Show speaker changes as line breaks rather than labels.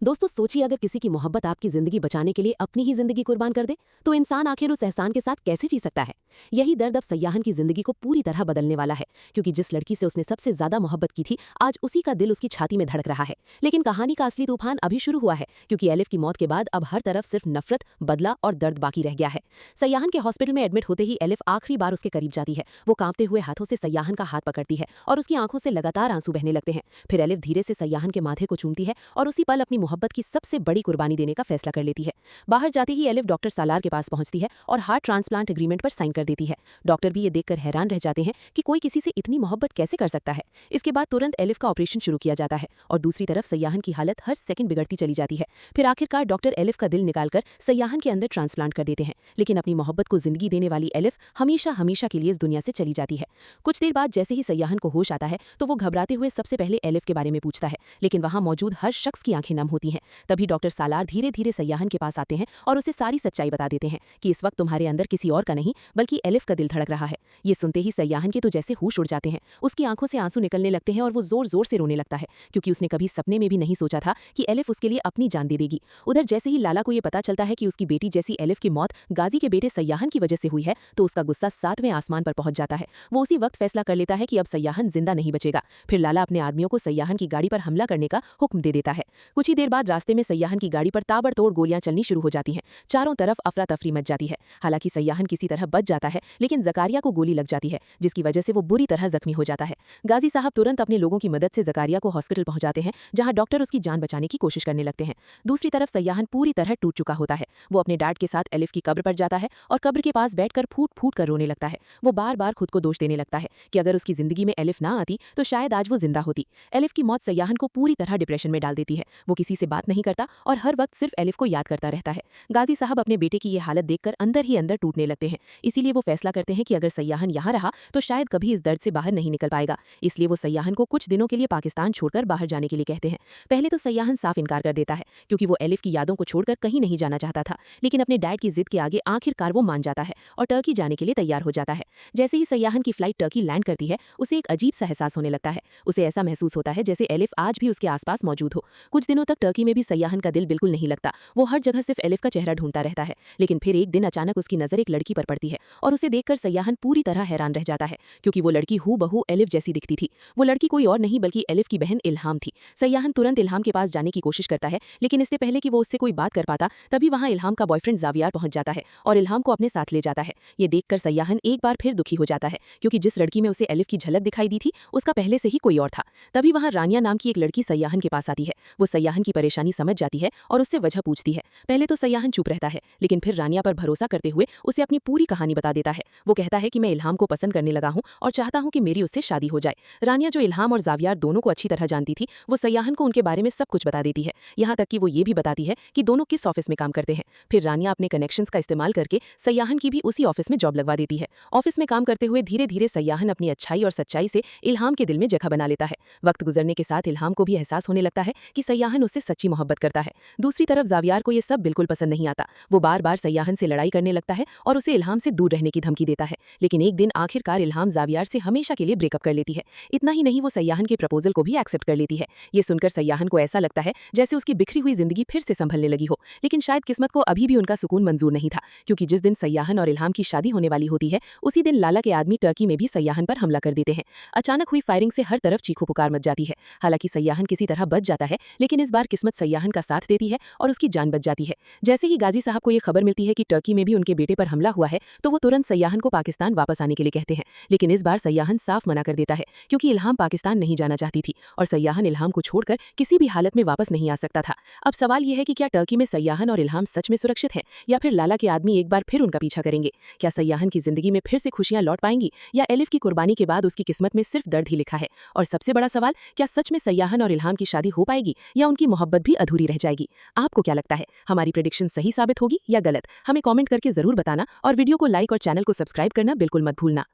दोस्तों सोचिए, अगर किसी की मोहब्बत आपकी जिंदगी बचाने के लिए अपनी ही जिंदगी कुर्बान कर दे तो इंसान आखिर उस एहसान के साथ कैसे जी सकता है। यही दर्द अब सयाहन की जिंदगी को पूरी तरह बदलने वाला है, क्योंकि जिस लड़की से उसने सबसे ज्यादा मोहब्बत की थी आज उसी का दिल उसकी छाती में धड़क रहा है। लेकिन कहानी का असली तूफान अभी शुरू हुआ है, क्योंकि एलिफ की मौत के बाद अब हर तरफ सिर्फ नफरत, बदला और दर्द बाकी रह गया है। सयाहन के हॉस्पिटल में एडमिट होते ही एलिफ आखिरी बार उसके करीब जाती है। वो कांपते हुए हाथों से सयाहन का हाथ पकड़ती है और उसकी आंखों से लगातार आंसू बहने लगते हैं। फिर एलिफ धीरे से सयाहन के माथे को चूमती है और उसी पल अपनी मोहब्बत की सबसे बड़ी कुर्बानी देने का फैसला कर लेती है। बाहर जाते ही एलिफ डॉक्टर सालार के पास पहुंचती है और हार्ट ट्रांसप्लांट एग्रीमेंट पर साइन कर देती है। डॉक्टर भी ये देखकर हैरान रह जाते हैं कि कोई किसी से इतनी मोहब्बत कैसे कर सकता है। इसके बाद तुरंत एलिफ का ऑपरेशन शुरू किया जाता है और दूसरी तरफ सयाहन की हालत हर सेकंड बिगड़ती चली जाती है। फिर आखिरकार डॉक्टर एलिफ का दिल निकालकर सयाहन के अंदर ट्रांसप्लांट कर देते हैं। लेकिन अपनी मोहब्बत को जिंदगी देने वाली एलिफ हमेशा हमेशा के लिए इस दुनिया से चली जाती है। कुछ देर बाद जैसे ही सयाहन को होश आता है तो वो घबराते हुए सबसे पहले एलिफ के बारे में पूछता है, लेकिन वहां मौजूद हर शख्स की आंखें नम होती हैं। तभी डॉक्टर सालार धीरे धीरे सयाहन के पास आते हैं और उसे सारी सच्चाई बता देते हैं कि इस वक्त तुम्हारे अंदर किसी और का नहीं बल्कि एलिफ का दिल धड़क रहा है। ये सुनते ही सयाहन के तो जैसे होश उड़ जाते हैं, उसकी आंखों से आंसू निकलने लगते हैं और वो जोर जोर से रोने लगता है, क्योंकि उसने कभी सपने में भी नहीं सोचा था कि एलिफ उसके लिए अपनी जान दे देगी। उधर जैसे ही लाला को ये पता चलता है कि उसकी बेटी जैसी एलिफ की मौत गाजी के बेटे सयाहन की वजह से हुई है तो उसका गुस्सा 7वें आसमान पर पहुंच जाता है। वो उसी वक्त फैसला कर लेता है कि अब सयाहन जिंदा नहीं बचेगा। फिर लाला अपने आदमियों को सयाहन की गाड़ी पर हमला करने का हुक्म दे देता है। कुछ ही देर बाद रास्ते में सयाहन की गाड़ी पर ताबड़तोड़ गोलियां चलनी शुरू हो जाती हैं। चारों तरफ अफरा तफरी मच जाती है। हालांकि सयाहन किसी तरह बच जाता है, लेकिन जकारिया को गोली लग जाती है, जिसकी वजह से वो बुरी तरह जख्मी हो जाता है। गाजी साहब तुरंत अपने लोगों की मदद से जकारिया को हॉस्पिटल पहुंचाते हैं, जहां डॉक्टर उसकी जान बचाने की कोशिश करने लगते हैं। दूसरी तरफ सयाहन पूरी तरह टूट चुका होता है। वो अपने डैड के साथ एलिफ की कब्र पर जाता है और कब्र के पास बैठकर फूट फूट कर रोने लगता है। वो बार बार खुद को दोष देने लगता है कि अगर उसकी जिंदगी में एलिफ ना आती तो शायद आज वो जिंदा होती। एलिफ की मौत सयाहन को पूरी तरह डिप्रेशन में डाल देती है। वो किसी से बात नहीं करता और हर वक्त सिर्फ एलिफ को याद करता रहता है। गाजी साहब अपने बेटे की ये हालत देखकर अंदर ही अंदर टूटने लगते हैं। इसीलिए वो फैसला करते हैं कि अगर सयाहन यहाँ रहा तो शायद कभी इस दर्द से बाहर नहीं निकल पाएगा। इसलिए वो सयाहन को कुछ दिनों के लिए पाकिस्तान छोड़कर बाहर जाने के लिए कहते हैं। पहले तो सयाहन साफ इनकार कर देता है, क्योंकि वो एलिफ की यादों को छोड़कर कहीं नहीं जाना चाहता था। लेकिन अपने डैड की जिद के आगे आखिरकार वो मान जाता है और टर्की जाने के लिए तैयार हो जाता है। जैसे ही सयाहन की फ्लाइट टर्की लैंड करती है, उसे एक अजीब सा एहसास होने लगता है। उसे ऐसा महसूस होता है जैसे एलिफ आज भी उसके आसपास मौजूद हो। कुछ दिनों तक टर्की में भी सयाहन का दिल बिल्कुल नहीं लगता। वो हर जगह सिर्फ एलिफ का चेहरा ढूंढता रहता है। लेकिन फिर एक दिन अचानक उसकी नजर एक लड़की पर पड़ती है और उसे देखकर सयाहन पूरी तरह हैरान रह जाता है, क्योंकि वो लड़की हूबहू एलिफ जैसी दिखती थी। वो लड़की कोई और नहीं बल्कि एलिफ की बहन इल्हाम थी। सयाहन तुरंत इल्हाम के पास जाने की कोशिश करता है, लेकिन इससे पहले कि वो उससे कोई बात कर पाता तभी वहां इल्हाम का बॉयफ्रेंड जावियार पहुंच जाता है और इल्हाम को अपने साथ ले जाता है। ये देखकर सयाहन एक बार फिर दुखी हो जाता है, क्योंकि जिस लड़की में उसे एलिफ की झलक दिखाई दी थी उसका पहले से ही कोई और था। तभी वहां रानिया नाम की एक लड़की सयाहन के पास आती है। वो सयाहन की परेशानी समझ जाती है और उससे वजह पूछती है। पहले तो सयाहन चुप रहता है, लेकिन फिर रानिया पर भरोसा करते हुए उसे अपनी पूरी कहानी बता देता है। वो कहता है कि मैं इल्हाम को पसंद करने लगा हूं और चाहता हूं कि मेरी उससे शादी हो जाए। रानिया, जो इल्हाम और जावियार दोनों को अच्छी तरह जानती थी, वो सयाहन को उनके बारे में सब कुछ बता देती है। यहाँ तक कि वो ये भी बताती है कि दोनों किस ऑफिस में काम करते हैं। फिर रानिया अपने कनेक्शंस का इस्तेमाल करके सयाहन की भी उसी ऑफिस में जॉब लगवा देती है। ऑफिस में काम करते हुए धीरे धीरे सयाहन अपनी अच्छाई और सच्चाई से इल्हाम के दिल में जगह बना लेता है। वक्त गुजरने के साथ इल्हाम को भी एहसास होने लगता है कि सयाहन उससे सच्ची मोहब्बत करता है। दूसरी तरफ जावियार को ये सब बिल्कुल पसंद नहीं आता। वो बार बार सयाहन से लड़ाई करने लगता है और उसे इल्हाम से दूर रहने की धमकी देता है। लेकिन एक दिन आखिरकार इल्हाम जावियार से हमेशा के लिए ब्रेकअप कर लेती है। इतना ही नहीं, वो सयाहन के प्रपोजल को भी एक्सेप्ट कर लेती है। ये सुनकर सयाहन को ऐसा लगता है जैसे उसकी बिखरी हुई जिंदगी फिर से संभलने लगी हो। लेकिन शायद किस्मत को अभी भी उनका सुकून मंजूर नहीं था, क्योंकि जिस दिन सयाहन और इल्हाम की शादी होने वाली होती है उसी दिन लाला के आदमी टर्की में भी सयाहन पर हमला कर देते हैं। अचानक हुई फायरिंग से हर तरफ चीखों पुकार मच जाती है। हालांकि सयाहन किसी तरह बच जाता है, लेकिन इस बार किस्मत सयाहन का साथ देती है और उसकी जान बच जाती है। जैसे ही गाजी साहब को ये खबर मिलती है कि टर्की में भी उनके बेटे पर हमला हुआ है, तो वो तुरंत सयाहन को पाकिस्तान वापस आने के लिए कहते हैं। लेकिन इस बार सयाहन साफ मना कर देता है, क्योंकि इल्हाम पाकिस्तान नहीं जाना चाहती थी और सयाहन इल्हाम को छोड़कर किसी भी हालत में वापस नहीं आ सकता था। अब सवाल यह है कि क्या टर्की में सयाहन और इल्हाम सच में सुरक्षित हैं, या फिर लाला के आदमी एक बार फिर उनका पीछा करेंगे? क्या सयाहन की जिंदगी में फिर से खुशियां लौट पाएंगी, या एलिफ की कुर्बानी के बाद उसकी किस्मत में सिर्फ दर्द ही लिखा है? और सबसे बड़ा सवाल, क्या सच में सयाहन और इल्हाम की शादी हो पाएगी, या उनकी मोहब्बत भी अधूरी रह जाएगी? आपको क्या लगता है, हमारी प्रेडिक्शन सही साबित होगी या गलत? हमें कमेंट करके जरूर बताना और वीडियो को लाइक और चैनल को सब्सक्राइब करना बिल्कुल मत भूलना।